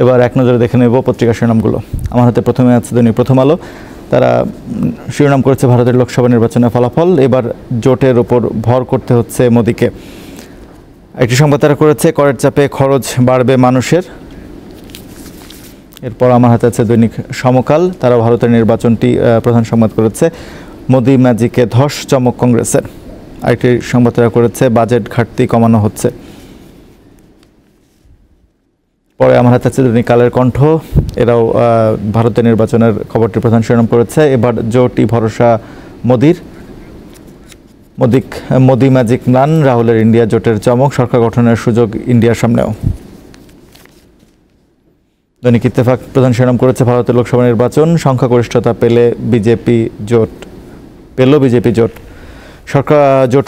এবার এক নজরে দেখে নেব পত্রিকার শিরোনামগুলো। আমার হাতে প্রথমে আছে দৈনিক প্রথম আলো। তারা শিরোনাম করেছে ভারতের লোকসভা নির্বাচনের ফলাফল, এবার জোটের উপর ভর করতে হচ্ছে মোদিকে। একটি সংবাদ তারা করেছে করের চাপে খরচ বাড়বে মানুষের। এরপর আমার হাতে আছে দৈনিক সমকাল, তারা ভারতের নির্বাচনটি প্রধান সংবাদ করেছে মোদি ম্যাজিকে ধস চমক কংগ্রেসের। আরেকটি সংবাদ তারা করেছে বাজেট ঘাটতি কমানো হচ্ছে। পরে আমার হাতে আছে দৈনিক কালের কণ্ঠ, এরাও ভারতের নির্বাচনের খবরটি প্রধান শিরোনাম করেছে। এবার জোটই ভরসা মোদির, মোদি ম্যাজিক নান, রাহুলের ইন্ডিয়া জোটের চমক, সরকার গঠনের সুযোগ ইন্ডিয়ার সামনেও। দৈনিক ইত্তেফাক প্রধান শিরোনাম করেছে ভারতের লোকসভা নির্বাচন, সংখ্যাগরিষ্ঠতা বিজেপি জোট।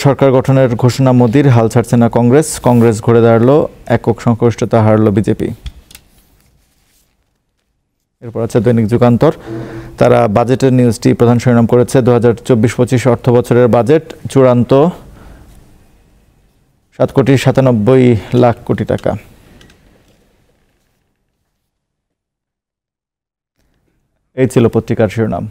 সরকার গঠনের ঘোষণা মোদির, হাল ছাড়ছে না কংগ্রেস ঘুরে দাঁড়ালো, একক সংখ্যাগরিষ্ঠতা হারল বিজেপি। এরপর আছে দৈনিক যুগান্তর, তারা বাজেটের নিউজটি প্রধান শিরোনাম করেছে 2024-25 অর্থ বছরের বাজেট চূড়ান্ত 7,97 কোটি টাকা। এই ছিল পত্রিকার শিরোনাম।